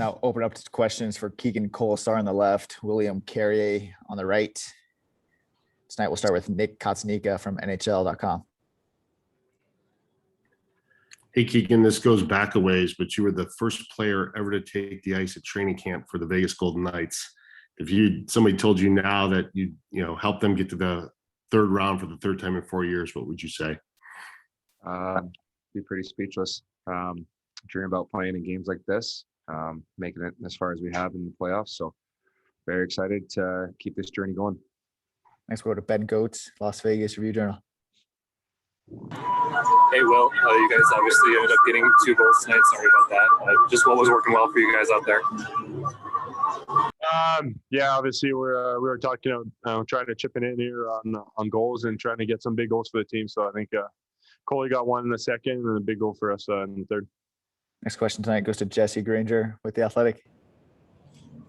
now open up to questions for Keegan Kolesar on the left, William Carrier on the right. Tonight we'll start with Nick Kotsanika from NHL.com. Hey, Keegan, this goes back a ways, but you were the first player ever to take the ice at training camp for the Vegas Golden Knights. If somebody told you now that you help them get to the third round for the third time in 4 years, what would you say? Be pretty speechless. Dream about playing in games like this, making it as far as we have in the playoffs. So very excited to keep this journey going. Next, we'll go to Ben Goetz, Las Vegas Review-Journal. Hey, Will, you guys obviously ended up getting 2 goals tonight. Sorry about that. Just what was working well for you guys out there? Obviously we were talking, trying to chip in here on goals and trying to get some big goals for the team. So I think Coley got one in the second and a big goal for us in the third. Next question tonight goes to Jesse Granger with The Athletic.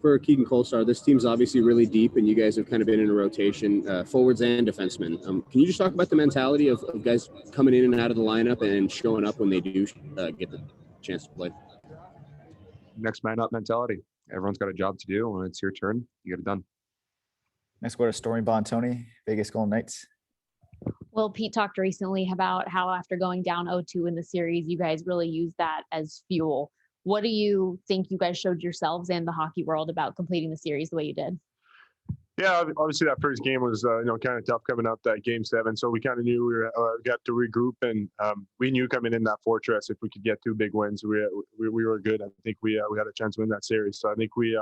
For Keegan Kolesar, this team's obviously really deep, and you guys have kind of been in a rotation, forwards and defensemen. Can you just talk about the mentality of guys coming in and out of the lineup and showing up when they do get the chance to play? Next man up mentality. Everyone's got a job to do. When it's your turn, you get it done. Next, go to Stormy Bontoni, Vegas Golden Knights. Well, Pete talked recently about how after going down 0-2 in the series, you guys really used that as fuel. What do you think you guys showed yourselves and the hockey world about completing the series the way you did? Yeah, obviously that first game was kind of tough coming up, that game 7. So we kind of knew we got to regroup, and we knew coming in that fortress if we could get 2 big wins, we were good. I think we had a chance to win that series. So I think we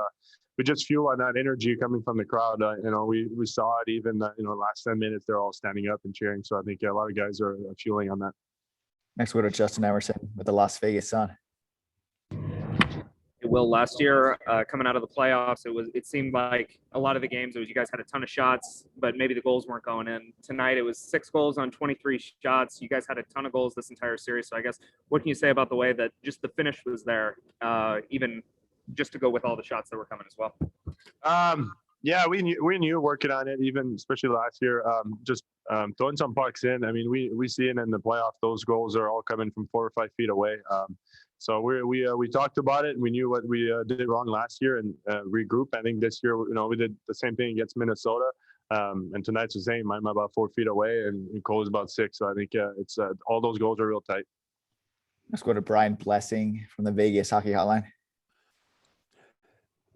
just fuel on that energy coming from the crowd. We saw it even last 10 minutes they're all standing up and cheering. So I think a lot of guys are fueling on that. Next, we'll go to Justin Emerson with the Las Vegas Sun. Will, last year coming out of the playoffs, it seemed like a lot of the games you guys had a ton of shots, but maybe the goals weren't going in. Tonight it was 6 goals on 23 shots. You guys had a ton of goals this entire series. So I guess what can you say about the way that just the finish was there, even just to go with all the shots that were coming as well? We knew working on it, even especially last year, just throwing some pucks in. I mean, we see it in the playoffs. Those goals are all coming from 4 or 5 feet away. So we talked about it, and we knew what we did wrong last year and regroup. I think this year, we did the same thing against Minnesota, and tonight's the same. I'm about 4 feet away, and Cole's about 6. So I think it's all those goals are real tight. Let's go to Brian Blessing from the Vegas Hockey Hotline.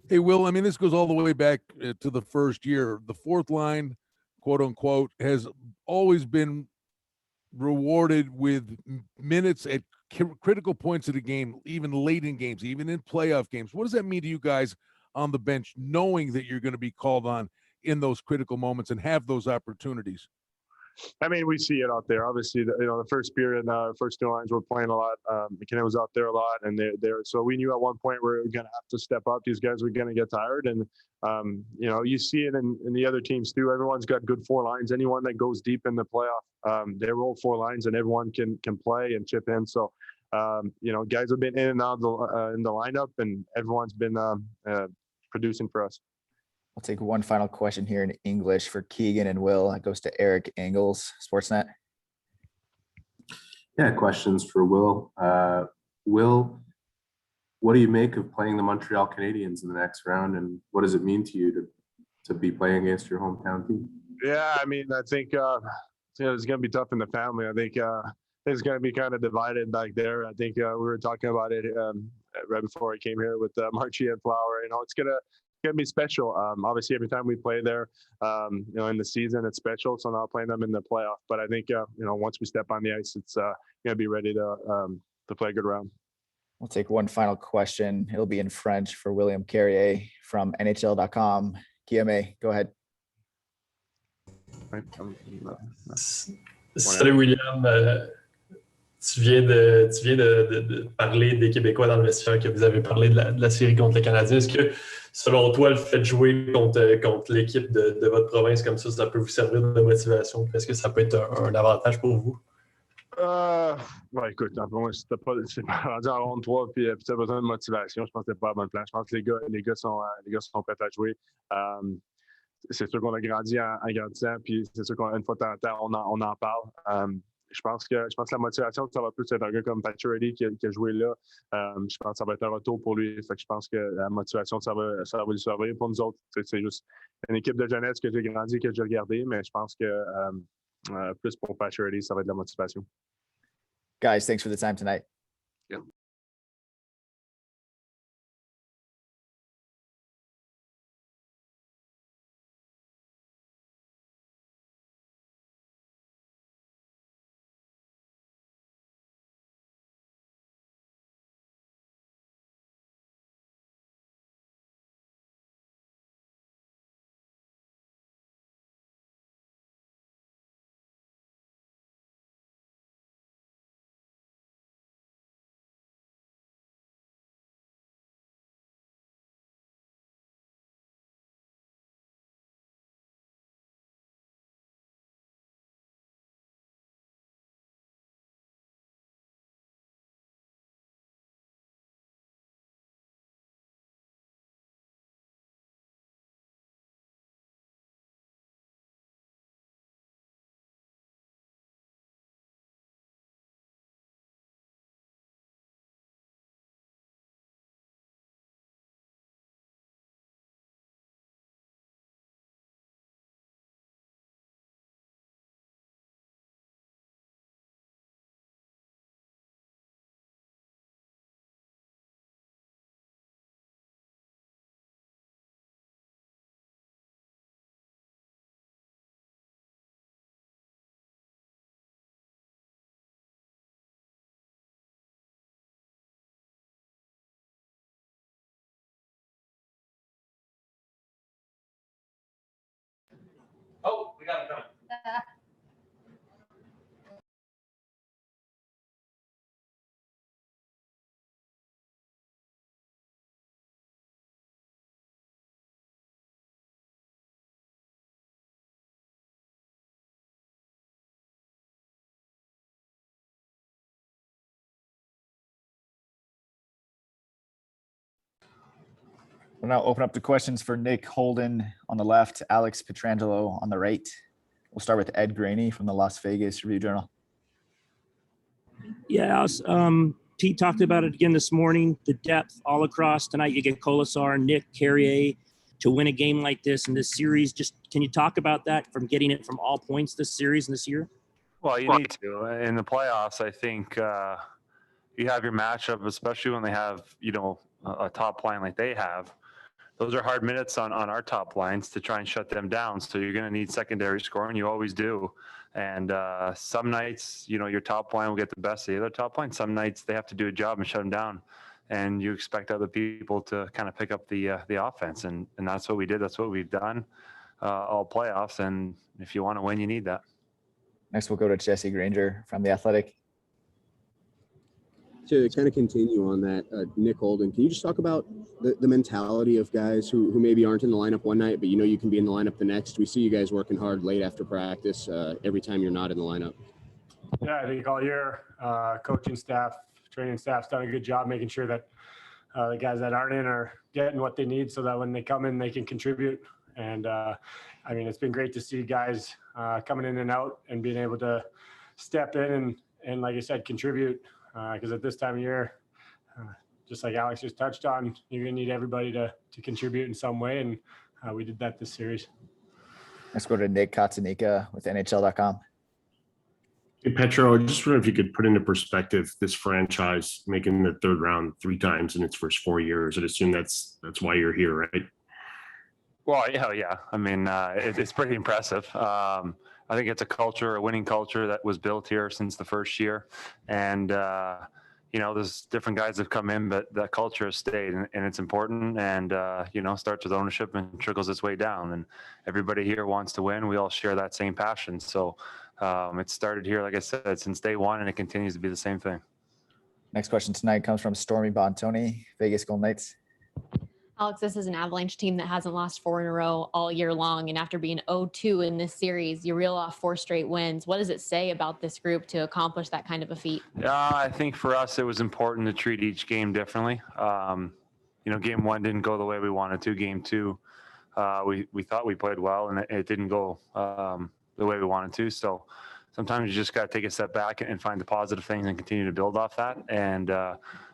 Hey, Will, I mean, this goes all the way back to the first year. The fourth line, quote unquote, has always been rewarded with minutes at critical points of the game, even late in games, even in playoff games. What does that mean to you guys on the bench, knowing that you're going to be called on in those critical moments and have those opportunities? I mean, we see it out there. Obviously, the first period, first 2 lines were playing a lot. McKinnon was out there a lot, and they're so we knew at one point we were going to have to step up. These guys were going to get tired, and you see it in the other teams too. Everyone's got good 4 lines. Anyone that goes deep in the playoff, they roll 4 lines, and everyone can play and chip in. So, guys have been in and out in the lineup, and everyone's been producing for us. I'll take one final question here in English for Keegan and Will. It goes to Eric Engels, Sportsnet. Yeah, questions for Will. Will, what do you make of playing the Montreal Canadiens in the next round, and what does it mean to you to be playing against your hometown team? Yeah, I mean, I think it's going to be tough in the family. I think it's going to be kind of divided back there. I think we were talking about it right before I came here with Marchie and Flower. It's going to be special. Obviously, every time we play there, in the season, it's special. So now playing them in the playoff. But I think, once we step on the ice, it's going to be ready to play a good round. We'll take one final question. It'll be in French for William Carrier from NHL.com. Guillaume, go ahead. Salut William. Tu viens de parler des Québécois dans le vestiaire, que vous avez parlé de la série contre les Canadiens. Est-ce que, selon toi, le fait de jouer contre l'équipe de votre province comme ça peut vous servir de motivation? Est-ce que ça peut être un avantage pour vous? Écoute, c'est pas rendu en ronde 3 puis tu as besoin de motivation. Je pense que c'est pas à bonne place. Je pense que les gars sont prêts à jouer. C'est sûr qu'on a grandi en grandissant, puis c'est sûr qu'une fois de temps en temps, on en parle. je pense que la motivation, ça va plus être un gars comme Pacioretty qui a joué là. Je pense que ça va être un retour pour lui. Fait que je pense que la motivation, ça va lui servir. Pour nous autres, c'est juste une équipe de jeunesse que j'ai grandi, que j'ai regardé, mais je pense que plus pour Pacioretty, ça va être la motivation. Guys, thanks for the time tonight. Yep. Oh, we got it done. We'll now open up to questions for Nick Holden on the left, Alex Pietrangelo on the right. We'll start with Ed Graney from the Las Vegas Review-Journal. Yeah, Alice, Pete talked about it again this morning, the depth all across tonight. You get Kolesar, Nick, Carrier to win a game like this in this series. Just can you talk about that from getting it from all points this series and this year? Well, you need to. In the playoffs, I think you have your matchup, especially when they have, a top line like they have. Those are hard minutes on our top lines to try and shut them down. So you're going to need secondary scoring. You always do. And some nights, your top line will get the best of the other top line. Some nights they have to do a job and shut them down. And you expect other people to kind of pick up the offense. And that's what we did. That's what we've done all playoffs. And if you want to win, you need that. Next, we'll go to Jesse Granger from The Athletic. To kind of continue on that, Nick Holden, can you just talk about the mentality of guys who maybe aren't in the lineup one night, but you can be in the lineup the next? We see you guys working hard late after practice every time you're not in the lineup. Yeah, I think all year, coaching staff, training staff's done a good job making sure that the guys that aren't in are getting what they need so that when they come in, they can contribute. And it's been great to see guys coming in and out and being able to step in and like I said, contribute. Because at this time of year, just like Alex just touched on, you're going to need everybody to contribute in some way, and we did that this series. Let's go to Nick Kotsanika with NHL.com. Hey, Petro, I just wonder if you could put into perspective this franchise making the third round 3 times in its first 4 years. I'd assume that's why you're here, right? Well, yeah. It's pretty impressive. I think it's a winning culture that was built here since the first year. And, there's different guys that have come in, but that culture has stayed and it's important and, starts with ownership and trickles its way down. And everybody here wants to win. We all share that same passion. So it started here, like I said, since day one, and it continues to be the same thing. Next question tonight comes from Stormy Bontoni, Vegas Golden Knights. Alex, this is an Avalanche team that hasn't lost 4 in a row all year long. And after being 0-2 in this series, you reel off 4 straight wins. What does it say about this group to accomplish that kind of a feat? I think for us, it was important to treat each game differently. Game 1 didn't go the way we wanted to. Game 2, we thought we played well, and it didn't go the way we wanted to. So sometimes you just got to take a step back and find the positive things and continue to build off that. And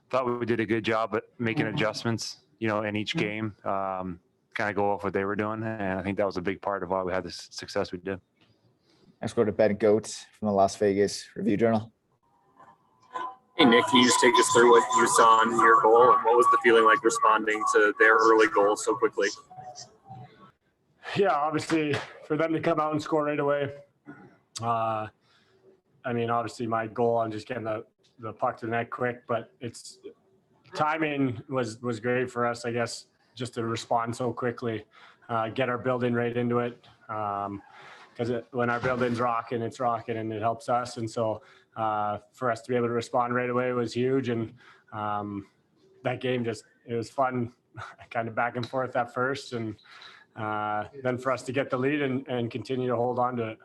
thought we did a good job at making adjustments, in each game, kind of go off what they were doing. And I think that was a big part of why we had the success we did. Next, go to Ben Goetz from the Las Vegas Review-Journal. Hey, Nick, can you just take us through what you saw on your goal and what was the feeling like responding to their early goal so quickly? Yeah, obviously for them to come out and score right away. Obviously my goal, I'm just getting the puck to the net quick, but it's timing was great for us, I guess, just to respond so quickly, get our building right into it. Because when our building's rocking, it's rocking and it helps us. And so for us to be able to respond right away was huge. And that game it was fun, kind of back and forth at first. And then for us to get the lead and continue to hold on to it.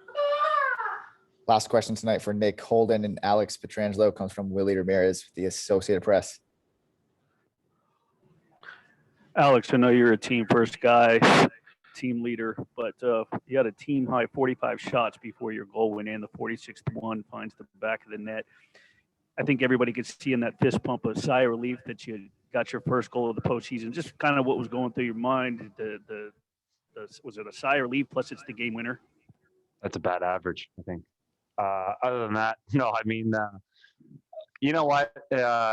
Last question tonight for Nick. Holden and Alex Pietrangelo comes from Willie Ramirez, the Associated Press. Alex, I know you're a team first guy, team leader, but you had a team high 45 shots before your goal went in. The 46th one finds the back of the net. I think everybody could see in that fist pump a sigh of relief that you got your first goal of the postseason. Just kind of what was going through your mind. Was it a sigh of relief? Plus, it's the game winner. That's a bad average, I think. Other than that, no. You know what?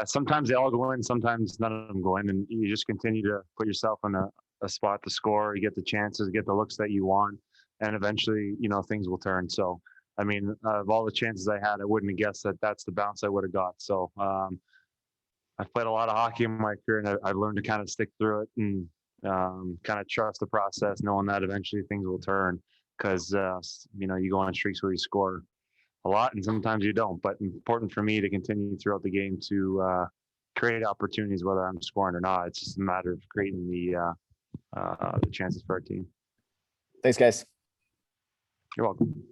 Sometimes they all go in, sometimes none of them go in, and you just continue to put yourself in a spot to score. You get the chances, get the looks that you want, and eventually, things will turn. So, of all the chances I had, I wouldn't have guessed that that's the bounce I would have got. So, I've played a lot of hockey in my career, and I've learned to kind of stick through it and kind of trust the process, knowing that eventually things will turn. Because you go on streaks where you score a lot, and sometimes you don't. But important for me to continue throughout the game to create opportunities, whether I'm scoring or not. It's just a matter of creating the chances for our team. Thanks, guys. You're welcome.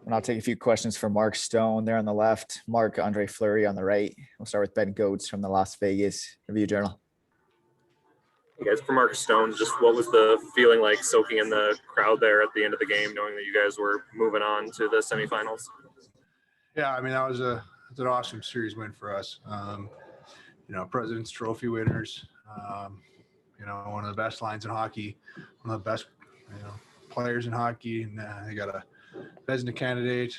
And I'll take a few questions from Mark Stone there on the left, Mark Andre Fleury on the right. We'll start with Ben Goetz from the Las Vegas Review-Journal. Hey guys, for Mark Stone, just what was the feeling like soaking in the crowd there at the end of the game, knowing that you guys were moving on to the semifinals? Yeah, that was an awesome series win for us. President's Trophy winners. One of the best lines in hockey, one of the best players in hockey, and they got a Vezina candidate,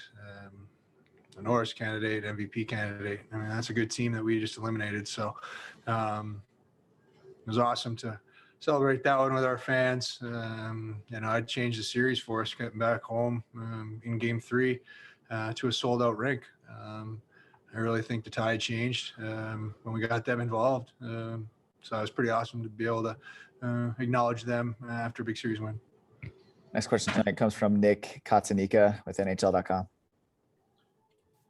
a Norris candidate, MVP candidate. That's a good team that we just eliminated. So it was awesome to celebrate that one with our fans. I'd changed the series for us getting back home in game 3 to a sold out rink. I really think the tide changed when we got them involved. So it was pretty awesome to be able to acknowledge them after a big series win. Next question tonight comes from Nick Katsanika with NHL.com.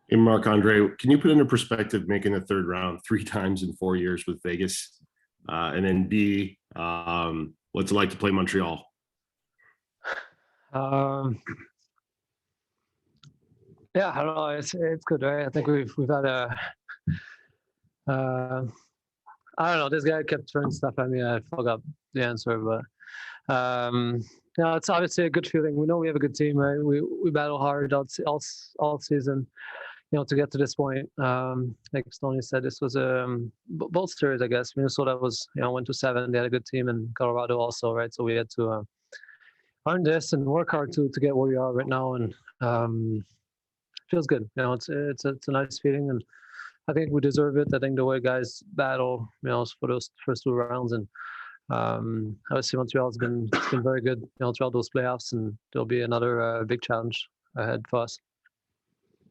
Hey, Marc Andre, can you put into perspective making the third round 3 times in 4 years with Vegas? And then B, what's it like to play Montreal? Yeah, I don't know. It's good, right? I think we've had I don't know. This guy kept throwing stuff at me. I forgot the answer, but it's obviously a good feeling. We know we have a good team, right? We battle hard all season, to get to this point. Like Stoney said, this was both series, I guess. Minnesota was, went to 7. They had a good team, and Colorado also, right? So we had to earn this and work hard to get where we are right now, and feels good. It's a nice feeling, and I think we deserve it. I think the way guys battle, for those first 2 rounds, and Obviously Montreal's been very good, throughout those playoffs, and there'll be another big challenge ahead for us.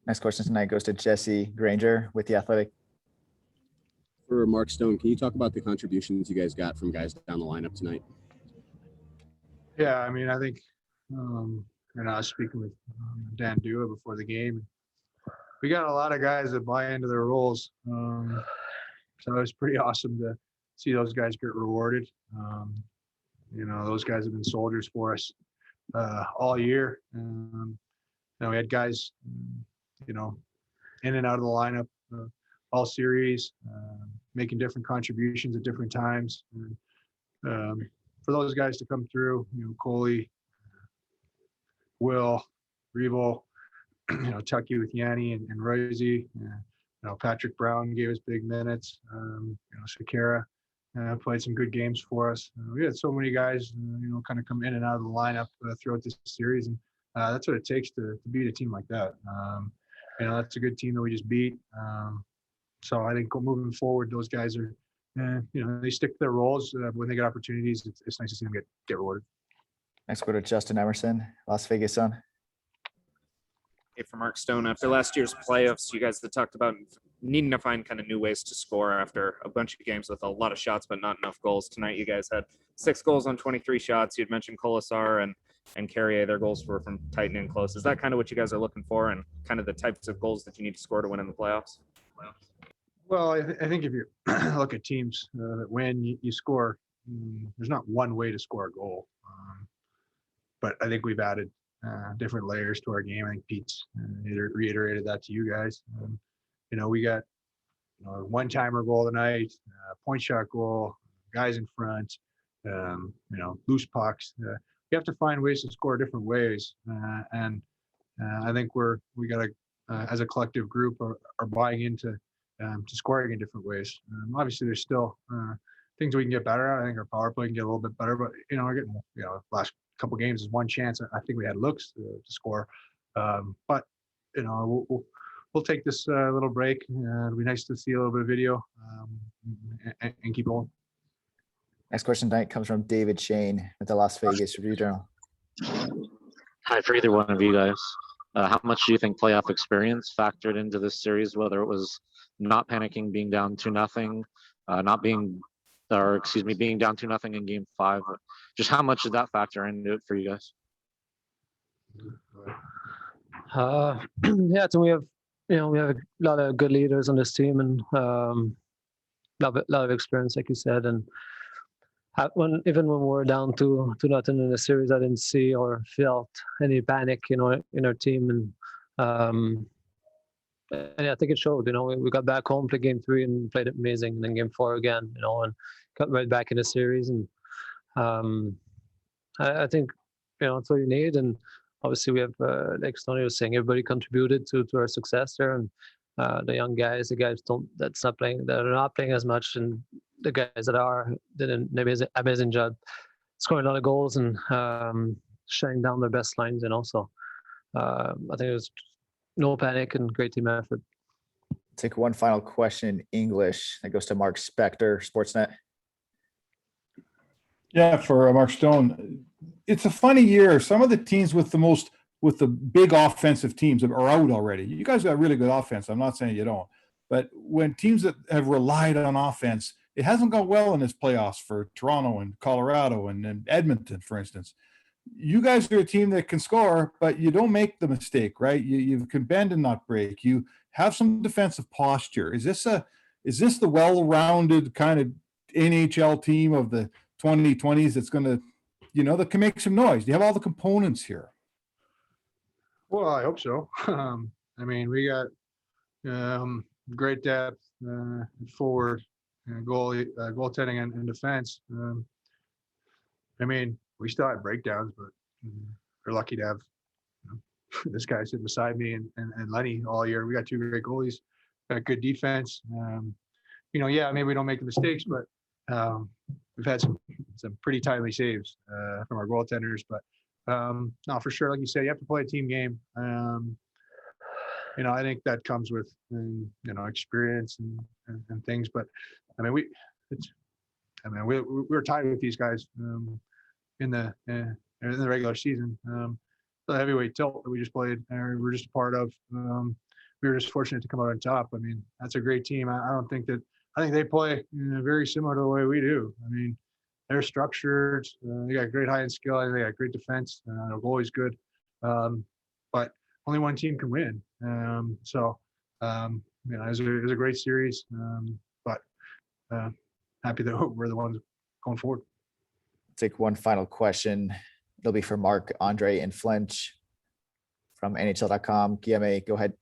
Next question tonight goes to Jesse Granger with The Athletic. For Mark Stone, can you talk about the contributions you guys got from guys down the lineup tonight? Yeah, I mean, I think, I was speaking with Dan Dua before the game. We got a lot of guys that buy into their roles. So it was pretty awesome to see those guys get rewarded. Those guys have been soldiers for us all year. We had guys, in and out of the lineup all series, making different contributions at different times. For those guys to come through, Coley, Will, Revo, Tucky with Yanni and Rosie. Patrick Brown gave us big minutes. Shakira played some good games for us. We had so many guys, kind of come in and out of the lineup throughout this series, and that's what it takes to beat a team like that. That's a good team that we just beat. So I think moving forward, those guys are, they stick to their roles. When they get opportunities, it's nice to see them get rewarded. Next, go to Justin Emerson, Las Vegas Sun. Hey, for Mark Stone, after last year's playoffs, you guys had talked about needing to find kind of new ways to score after a bunch of games with a lot of shots, but not enough goals. Tonight, you guys had 6 goals on 23 shots. You'd mentioned Kolesar and Carrier. Their goals were from tight and close. Is that kind of what you guys are looking for, and kind of the types of goals that you need to score to win in the playoffs? Well, I think if you look at teams that win, you score. There's not one way to score a goal, but I think we've added different layers to our game. I think Pete's reiterated that to you guys. We got a one-timer goal tonight, point shot goal, guys in front, loose pucks. We have to find ways to score different ways, and I think we got to, as a collective group, are buying into to scoring in different ways. Obviously, there's still things we can get better at. I think our power play can get a little bit better, but we're getting last couple games is one chance. I think we had looks to score, but we'll take this little break. It'll be nice to see a little bit of video and keep going. Next question tonight comes from David Shane with the Las Vegas Review-Journal. Hi, for either one of you guys. How much do you think playoff experience factored into this series, whether it was not panicking, being down 2-0, being down 2-0 in game 5? Just how much did that factor into it for you guys? Yeah, so we have a lot of good leaders on this team, and lot of experience, like you said. And even when we were down 2-0 in the series, I didn't see or felt any panic, in our team. And I think it showed. We got back home, played game 3, and played amazing. And then game 4 again, and got right back in the series. And I think that's what you need. And obviously, we have, like Stoney was saying, everybody contributed to our success there. And the young guys, the guys that are not playing as much, and the guys that are did an amazing job scoring a lot of goals and shutting down their best lines. And also, I think it was no panic and great team effort. Take one final question in English that goes to Mark Spector, Sportsnet. Yeah, for Mark Stone, it's a funny year. Some of the teams with the big offensive teams are out already. You guys got really good offense. I'm not saying you don't, but when teams that have relied on offense, it hasn't gone well in this playoffs for Toronto and Colorado and Edmonton, for instance. You guys are a team that can score, but you don't make the mistake, right? You can bend and not break. You have some defensive posture. Is this the well-rounded kind of NHL team of the 2020s that's going to, that can make some noise? Do you have all the components here? Well, I hope so. I mean, we got great depth forward, goaltending and defense. I mean, we still have breakdowns, but we're lucky to have this guy sitting beside me and Lenny all year. We got 2 great goalies, got good defense. Yeah, maybe we don't make the mistakes, but we've had some pretty timely saves from our goaltenders. But no, for sure, like you said, you have to play a team game. I think that comes with experience and things. But I mean, I mean, we were tied with these guys in the regular season. The heavyweight tilt that we just played, and we're just a part of. We were just fortunate to come out on top. I mean, that's a great team. I think they play very similar to the way we do. I mean, they're structured. They got great high end skill. They got great defense. Their goalie's good. But only one team can win. It was a great series. But happy that we're the ones going forward. Take one final question. It'll be for Marc, Andre, and Flinch from NHL.com. Guillaume, go ahead.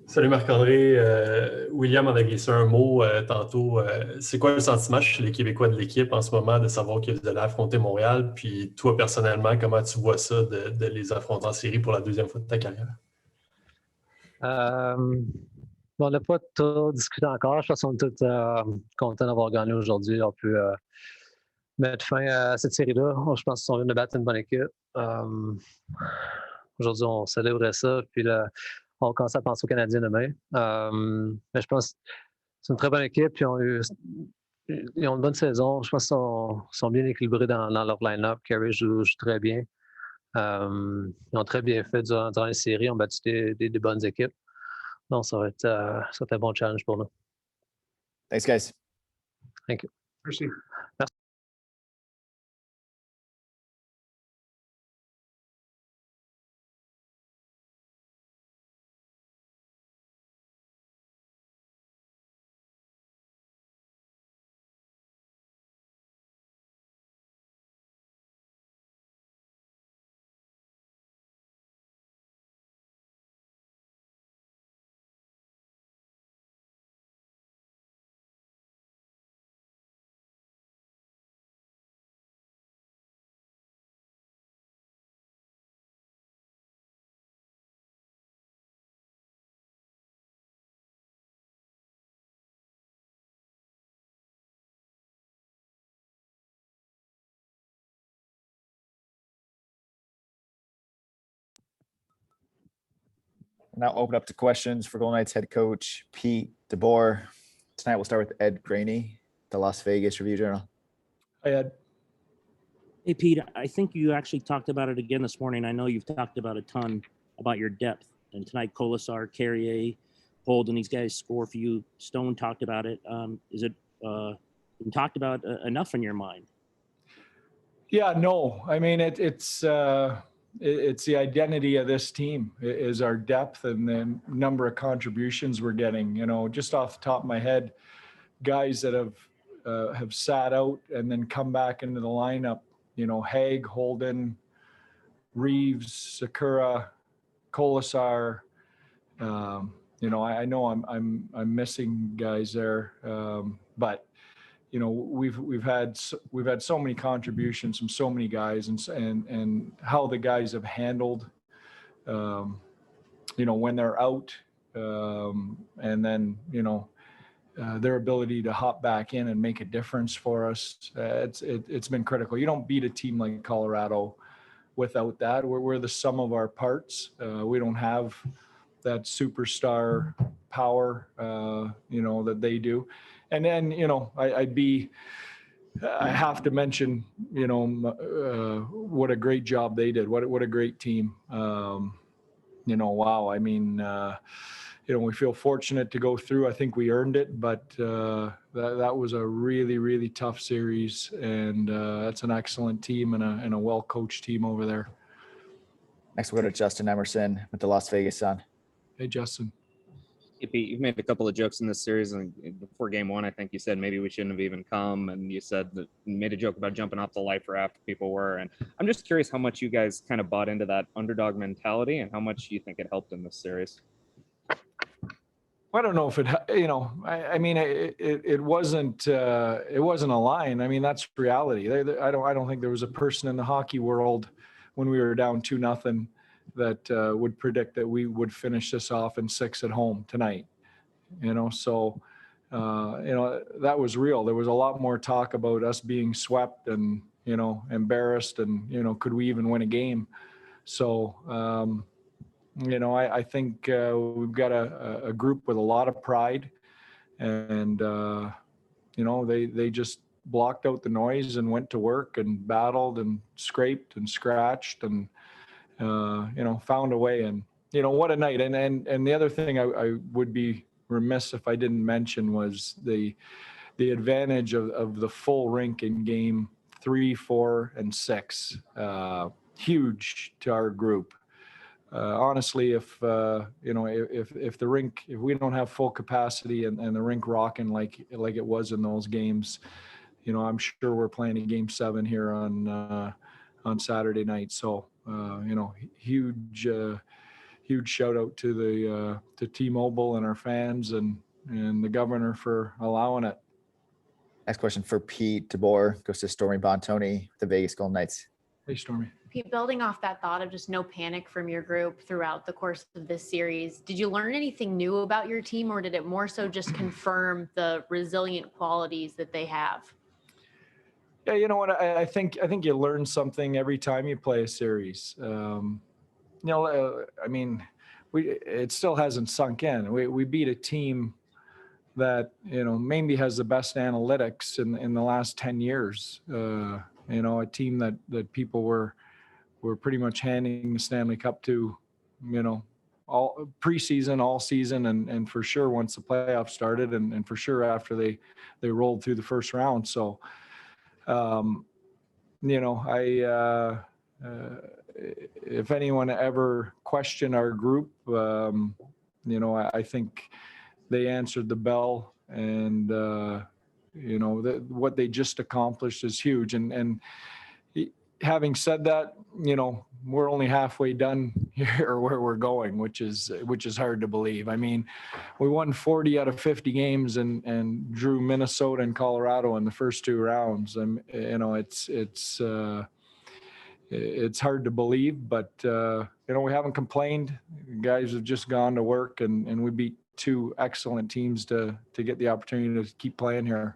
Salut Marc-André. William en a glissé un mot tantôt. C'est quoi le sentiment chez les Québécois de l'équipe en ce moment de savoir que vous allez affronter Montréal? Puis toi, personnellement, comment tu vois ça de les affronter en série pour la deuxième fois de ta carrière? On n'a pas trop discuté encore. Je pense qu'on est tous contents d'avoir gagné aujourd'hui. On peut mettre fin à cette série-là. Je pense qu'on vient de battre une bonne équipe. Aujourd'hui, on célébrait ça. Puis là, on commence à penser aux Canadiens demain. Mais je pense que c'est une très bonne équipe. Puis ils ont une bonne saison. Je pense qu'ils sont bien équilibrés dans leur line-up. Carey joue très bien. Ils ont très bien fait durant les séries. Ils ont battu des bonnes équipes. Donc, ça va être un bon challenge pour nous. Thanks, guys. Thank you. Merci. Now open up to questions for Golden Knights head coach Pete DeBoer. Tonight we'll start with Ed Graney, the Las Vegas Review-Journal. Hi, Ed. Hey, Pete, I think you actually talked about it again this morning. I know you've talked about a ton about your depth. And tonight, Kolesar, Carrier, Holden, these guys score for you. Stone talked about it. Is it been talked about enough in your mind? Yeah, no. I mean, it's the identity of this team is our depth and the number of contributions we're getting. You know, just off the top of my head, guys that have sat out and then come back into the lineup. You know, Haig, Holden, Reeves, Sakura, Kolesar. You know, I know I'm missing guys there, but you know, we've had so many contributions from so many guys, and how the guys have handled, you know, when they're out, and then you know, their ability to hop back in and make a difference for us. It's been critical. You don't beat a team like Colorado without that. We're the sum of our parts. We don't have that superstar power, you know, that they do. And then, you know, I have to mention, you know, what a great job they did. What a great team. You know, wow. I mean, you know, we feel fortunate to go through. I think we earned it, but that was a really, really tough series. And that's an excellent team and a well-coached team over there. Next, we'll go to Justin Emerson with the Las Vegas Sun. Hey, Justin. Hey, Pete, you've made a couple of jokes in this series, and before game one, I think you said maybe we shouldn't have even come, and you said that you made a joke about jumping off the life raft people were, and I'm just curious how much you guys kind of bought into that underdog mentality, and how much you think it helped in this series. I don't know if it, you know, I mean, it wasn't a line. I mean, that's reality. I don't think there was a person in the hockey world when we were down 2-0 that would predict that we would finish this off in 6 at home tonight, you know? So, you know, that was real. There was a lot more talk about us being swept and, you know, embarrassed and, you know, could we even win a game? So, you know, I think we've got a group with a lot of pride. And, they just blocked out the noise and went to work and battled and scraped and scratched and, found a way. And, what a night. And the other thing I would be remiss if I didn't mention was the advantage of the full rink in game 3, 4, and 6. Huge to our group. Honestly, if the rink, if we don't have full capacity and the rink rocking like it was in those games, I'm sure we're playing a game 7 here on Saturday night. So, huge shout out to T-Mobile and our fans and the governor for allowing it. Next question for Pete DeBoer goes to Stormy Bontoni, the Vegas Golden Knights. Hey, Stormy. Pete, building off that thought of just no panic from your group throughout the course of this series, did you learn anything new about your team, or did it more so just confirm the resilient qualities that they have? Yeah, you know what? I think you learn something every time you play a series. It still hasn't sunk in. We beat a team that maybe has the best analytics in the last 10 years. A team that people were pretty much handing the Stanley Cup to, all preseason, all season, and for sure once the playoffs started, and for sure after they rolled through the first round. So, if anyone ever questioned our group, I think they answered the bell, and what they just accomplished is huge. And having said that, we're only halfway done here where we're going, which is hard to believe. I mean, we won 40 out of 50 games and drew Minnesota and Colorado in the first 2 rounds. And it's hard to believe, but we haven't complained. Guys have just gone to work, and we beat 2 excellent teams to get the opportunity to keep playing here.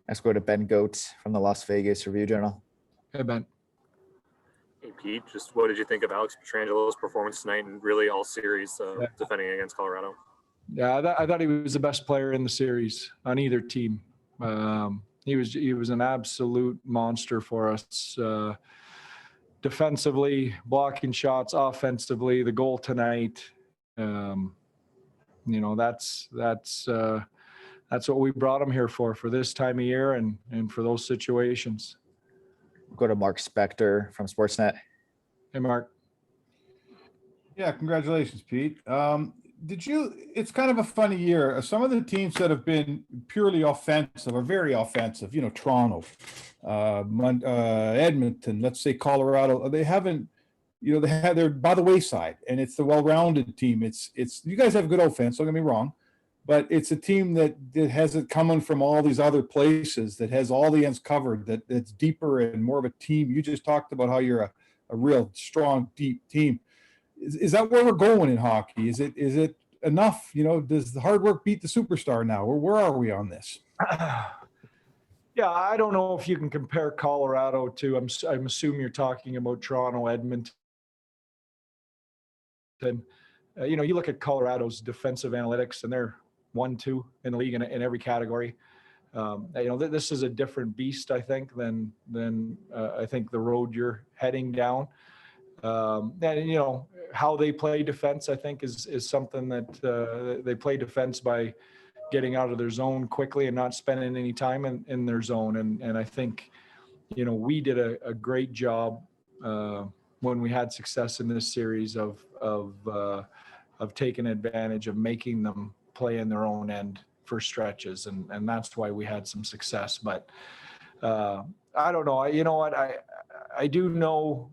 Let's go to Ben Goat from the Las Vegas Review-Journal. Hey, Ben. Hey, Pete, just what did you think of Alex Pietrangelo's performance tonight and really all series defending against Colorado? Yeah, I thought he was the best player in the series on either team. He was an absolute monster for us. Defensively, blocking shots, offensively, the goal tonight. That's what we brought him here for this time of year and for those situations. We'll go to Mark Spector from Sportsnet. Hey, Mark. Yeah, congratulations, Pete. It's kind of a funny year. Some of the teams that have been purely offensive or very offensive, Toronto, Edmonton, let's say Colorado, they haven't, they're by the wayside, and it's the well-rounded team. It's you guys have good offense, don't get me wrong, but it's a team that has it coming from all these other places, that has all the ends covered, that's deeper and more of a team. You just talked about how you're a real strong, deep team. Is that where we're going in hockey? Is it enough? Does the hard work beat the superstar now? Or where are we on this? Yeah, I don't know if you can compare Colorado to, I'm assuming you're talking about Toronto, Edmonton. You look at Colorado's defensive analytics, and they're 1-2 in the league in every category. This is a different beast, I think, than I think the road you're heading down. And how they play defense, I think, is something that they play defense by getting out of their zone quickly and not spending any time in their zone. And I think, we did a great job when we had success in this series of taking advantage of making them play in their own end for stretches, and that's why we had some success. But I don't know. You know what? I do know.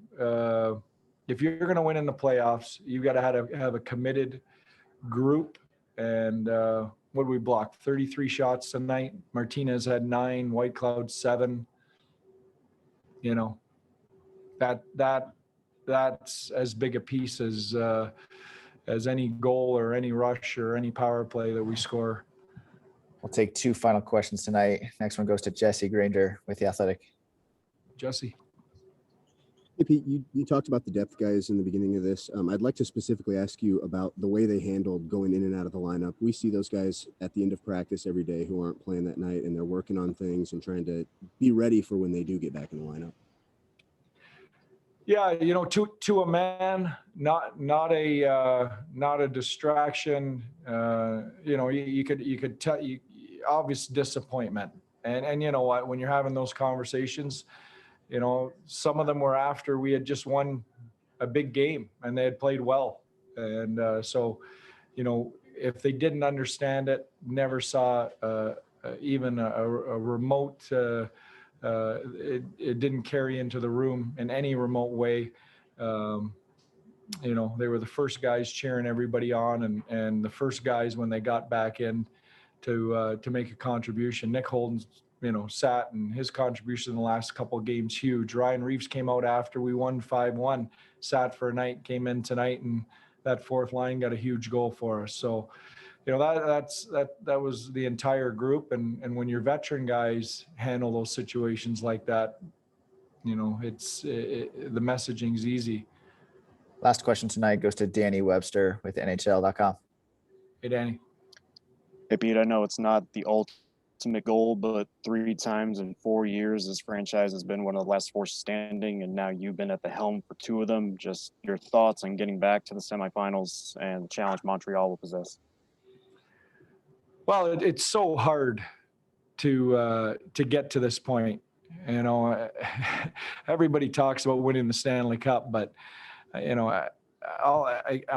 If you're going to win in the playoffs, you've got to have a committed group. And what did we block? 33 shots tonight. Martinez had 9, White Cloud 7. That's as big a piece as any goal or any rush or any power play that we score. We'll take 2 final questions tonight. Next one goes to Jesse Granger with The Athletic. Jesse. Hey, Pete, you talked about the depth guys in the beginning of this. I'd like to specifically ask you about the way they handled going in and out of the lineup. We see those guys at the end of practice every day who aren't playing that night, and they're working on things and trying to be ready for when they do get back in the lineup. Yeah, to a man, not a distraction. You could tell obvious disappointment, and you know what, when you're having those conversations, some of them were after we had just won a big game and they had played well, and so if they didn't understand it, never saw even a remote. It didn't carry into the room in any remote way. They were the first guys cheering everybody on, and the first guys when they got back in to make a contribution. Nick Holden, sat, and his contribution in the last couple of games huge. Ryan Reeves came out after we won 5-1, sat for a night, came in tonight, and that fourth line got a huge goal for us. So that was the entire group, and when your veteran guys handle those situations like that, the messaging's easy. Last question tonight goes to Danny Webster with NHL.com. Hey, Danny. Hey, Pete, I know it's not the ultimate goal, but 3 times in 4 years, this franchise has been one of the last 4 standing, and now you've been at the helm for 2 of them. Just your thoughts on getting back to the semifinals and the challenge Montreal will possess. Well, it's so hard to get to this point. Everybody talks about winning the Stanley Cup, but I'm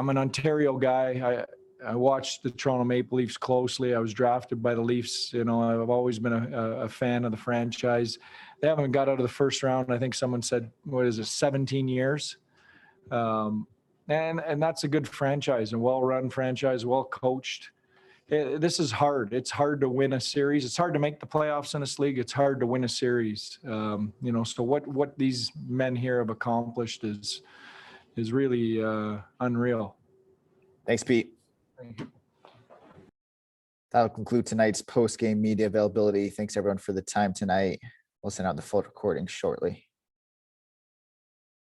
an Ontario guy. I watched the Toronto Maple Leafs closely. I was drafted by the Leafs. I've always been a fan of the franchise. They haven't got out of the first round. I think someone said, 17 years? And that's a good franchise, a well-run franchise, well coached. This is hard. It's hard to win a series. It's hard to make the playoffs in this league. It's hard to win a series. So what these men here have accomplished is really unreal. Thanks, Pete. Thank you. That'll conclude tonight's post-game media availability. Thanks everyone for the time tonight. We'll send out the full recording shortly.